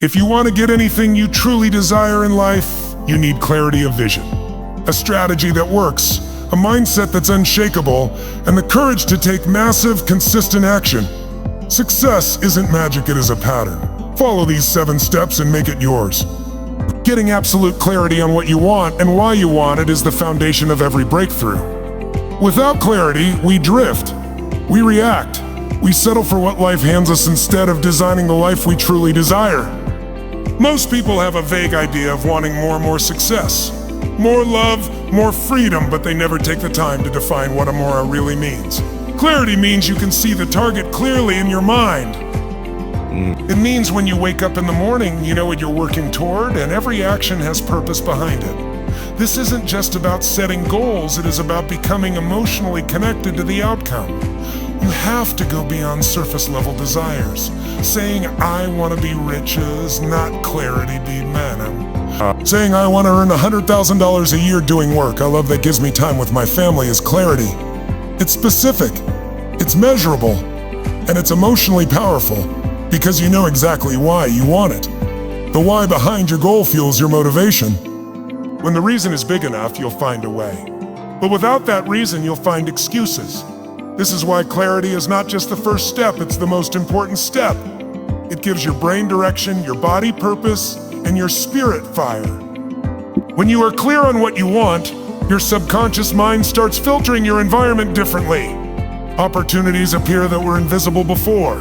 If you want to get anything you truly desire in life, you need clarity of vision, a strategy that works, a mindset that's unshakable, and the courage to take massive, consistent action. Success isn't magic, it is a pattern. Follow these 7 steps and make it yours. Getting absolute clarity on what you want and why you want it is the foundation of every breakthrough. Without clarity, we drift, we react, we settle for what life hands us instead of designing the life we truly desire. Most people have a vague idea of wanting more success, more love, more freedom, but they never take the time to define what more really means. Clarity means you can see the target clearly in your mind. It means when you wake up in the morning, you know what you're working toward, and every action has purpose behind it. This isn't just about setting goals, it is about becoming emotionally connected to the outcome. You have to go beyond surface-level desires. Saying, I want to be rich is not clarity, be man. Saying, I want to earn $100,000 a year doing work I love that gives me time with my family is clarity. It's specific, it's measurable, and it's emotionally powerful because you know exactly why you want it. The why behind your goal fuels your motivation. When the reason is big enough, you'll find a way. But without that reason, you'll find excuses. This is why clarity is not just the first step, it's the most important step. It gives your brain direction, your body purpose, and your spirit fire. When you are clear on what you want, your subconscious mind starts filtering your environment differently. Opportunities appear that were invisible before.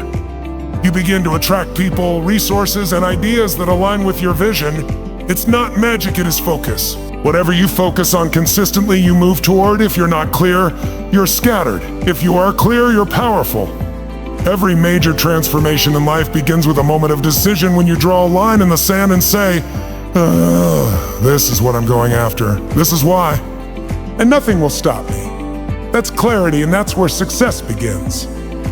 You begin to attract people, resources, and ideas that align with your vision. It's not magic, it is focus. Whatever you focus on consistently, you move toward. If you're not clear, you're scattered. If you are clear, you're powerful. Every major transformation in life begins with a moment of decision when you draw a line in the sand and say, this is what I'm going after. This is why. And nothing will stop me. That's clarity, and that's where success begins.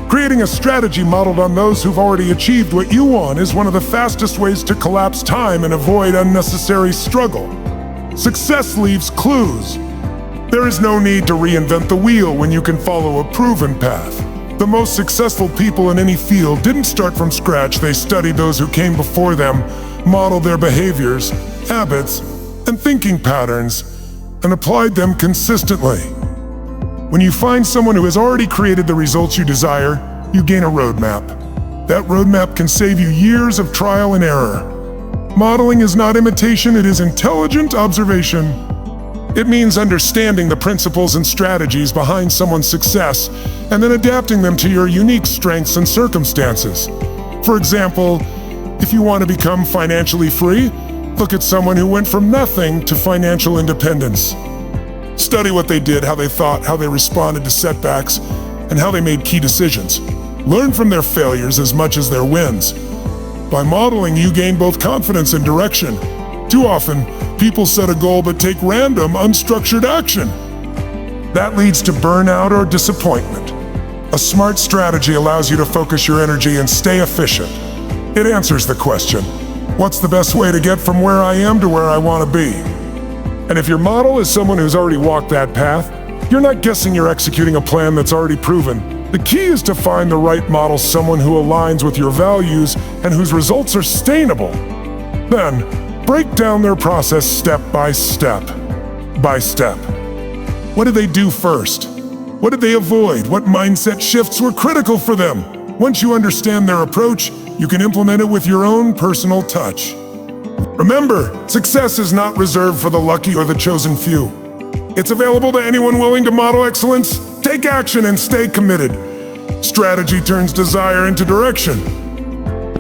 Creating a strategy modeled on those who've already achieved what you want is one of the fastest ways to collapse time and avoid unnecessary struggle. Success leaves clues. There is no need to reinvent the wheel when you can follow a proven path. The most successful people in any field didn't start from scratch. They studied those who came before them, modeled their behaviors, habits, and thinking patterns, and applied them consistently. When you find someone who has already created the results you desire, you gain a roadmap. That roadmap can save you years of trial and error. Modeling is not imitation, it is intelligent observation. It means understanding the principles and strategies behind someone's success and then adapting them to your unique strengths and circumstances. For example, if you want to become financially free, look at someone who went from nothing to financial independence. Study what they did, how they thought, how they responded to setbacks, and how they made key decisions. Learn from their failures as much as their wins. By modeling, you gain both confidence and direction. Too often, people set a goal but take random, unstructured action. That leads to burnout or disappointment. A smart strategy allows you to focus your energy and stay efficient. It answers the question, what's the best way to get from where I am to where I want to be? And if your model is someone who's already walked that path, you're not guessing, you're executing a plan that's already proven. The key is to find the right model, someone who aligns with your values and whose results are sustainable. Then, break down their process step by step. What did they do first? What did they avoid? What mindset shifts were critical for them? Once you understand their approach, you can implement it with your own personal touch. Remember, success is not reserved for the lucky or the chosen few. It's available to anyone willing to model excellence. Take action and stay committed. Strategy turns desire into direction.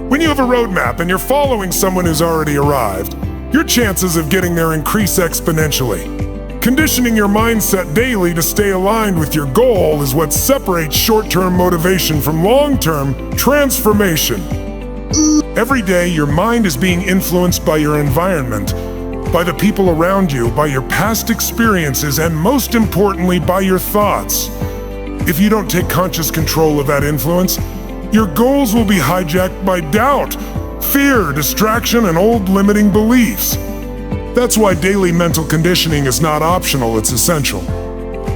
When you have a roadmap and you're following someone who's already arrived, your chances of getting there increase exponentially. Conditioning your mindset daily to stay aligned with your goal is what separates short-term motivation from long-term transformation. Every day, your mind is being influenced by your environment, by the people around you, by your past experiences, and most importantly, by your thoughts. If you don't take conscious control of that influence, your goals will be hijacked by doubt, fear, distraction, and old limiting beliefs. That's why daily mental conditioning is not optional, it's essential.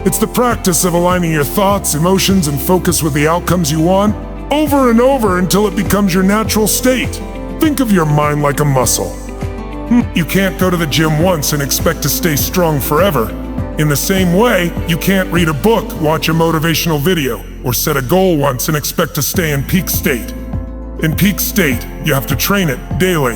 It's the practice of aligning your thoughts, emotions, and focus with the outcomes you want over and over until it becomes your natural state. Think of your mind like a muscle. You can't go to the gym once and expect to stay strong forever. In the same way, you can't read a book, watch a motivational video, or set a goal once and expect to stay in peak state. In peak state, you have to train it daily.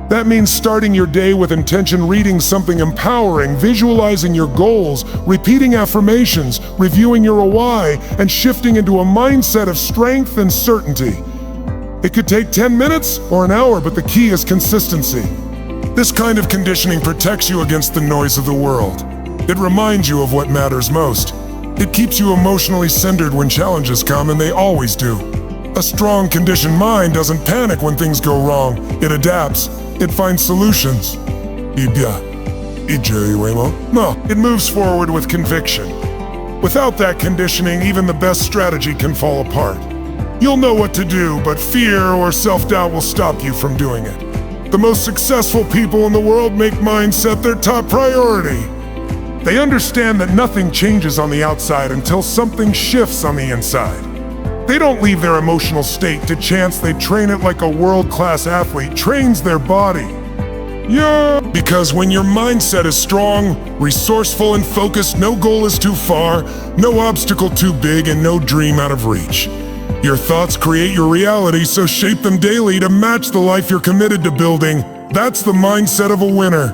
That means starting your day with intention, reading something empowering, visualizing your goals, repeating affirmations, reviewing your why, and shifting into a mindset of strength and certainty. It could take 10 minutes or an hour, but the key is consistency. This kind of conditioning protects you against the noise of the world. It reminds you of what matters most. It keeps you emotionally centered when challenges come, and they always do. A strong, conditioned mind doesn't panic when things go wrong. It adapts. It finds solutions. It moves forward with conviction. Without that conditioning, even the best strategy can fall apart. You'll know what to do, but fear or self-doubt will stop you from doing it. The most successful people in the world make mindset their top priority. They understand that nothing changes on the outside until something shifts on the inside. They don't leave their emotional state to chance. They train it like a world-class athlete trains their body. Because when your mindset is strong, resourceful, and focused, no goal is too far, no obstacle too big, and no dream out of reach. Your thoughts create your reality, so shape them daily to match the life you're committed to building. That's the mindset of a winner.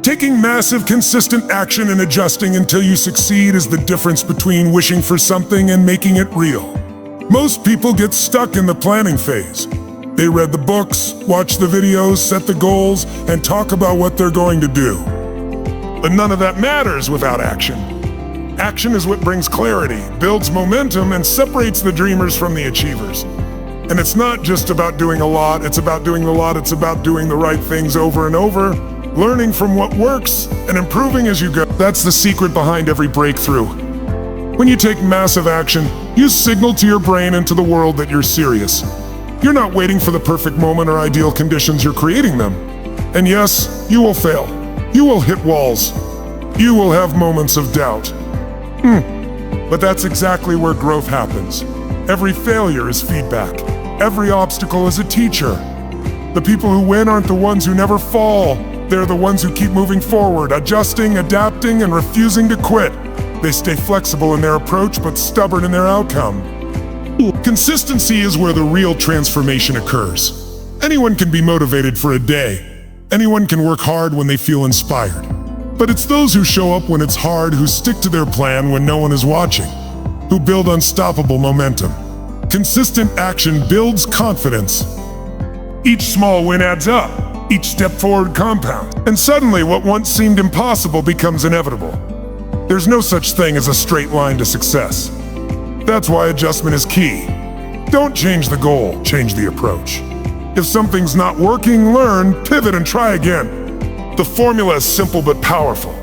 Taking massive, consistent action and adjusting until you succeed is the difference between wishing for something and making it real. Most people get stuck in the planning phase. They read the books, watch the videos, set the goals, and talk about what they're going to do. But none of that matters without action. Action is what brings clarity, builds momentum, and separates the dreamers from the achievers. And it's not just about doing a lot, it's about doing the right things over and over, learning from what works, and improving as you go. That's the secret behind every breakthrough. When you take massive action, you signal to your brain and to the world that you're serious. You're not waiting for the perfect moment or ideal conditions, you're creating them. And yes, you will fail. You will hit walls. You will have moments of doubt. But that's exactly where growth happens. Every failure is feedback. Every obstacle is a teacher. The people who win aren't the ones who never fall. They're the ones who keep moving forward, adjusting, adapting, and refusing to quit. They stay flexible in their approach, but stubborn in their outcome. Consistency is where the real transformation occurs. Anyone can be motivated for a day. Anyone can work hard when they feel inspired. But it's those who show up when it's hard, who stick to their plan when no one is watching, who build unstoppable momentum. Consistent action builds confidence. Each small win adds up. Each step forward compounds. And suddenly, what once seemed impossible becomes inevitable. There's no such thing as a straight line to success. That's why adjustment is key. Don't change the goal, change the approach. If something's not working, learn, pivot, and try again. The formula is simple but powerful.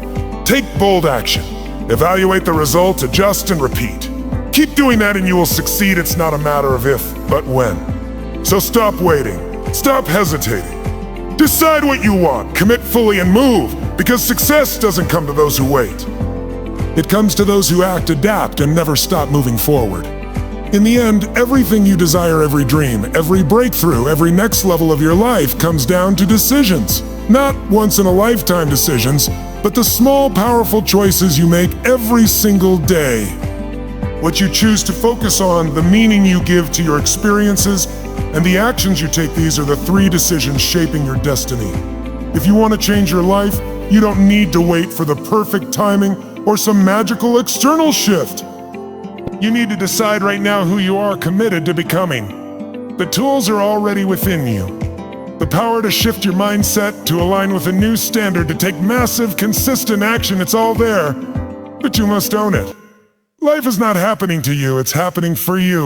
Take bold action. Evaluate the results, adjust, and repeat. Keep doing that and you will succeed. It's not a matter of if, but when. So stop waiting. Stop hesitating. Decide what you want, commit fully, and move, because success doesn't come to those who wait. It comes to those who act, adapt, and never stop moving forward. In the end, everything you desire, every dream, every breakthrough, every next level of your life comes down to decisions. Not once-in-a-lifetime decisions, but the small, powerful choices you make every single day. What you choose to focus on, the meaning you give to your experiences, and the actions you take, these are the 3 decisions shaping your destiny. If you want to change your life, you don't need to wait for the perfect timing or some magical external shift. You need to decide right now who you are committed to becoming. The tools are already within you. The power to shift your mindset, to align with a new standard, to take massive, consistent action, it's all there. But you must own it. Life is not happening to you, it's happening for you.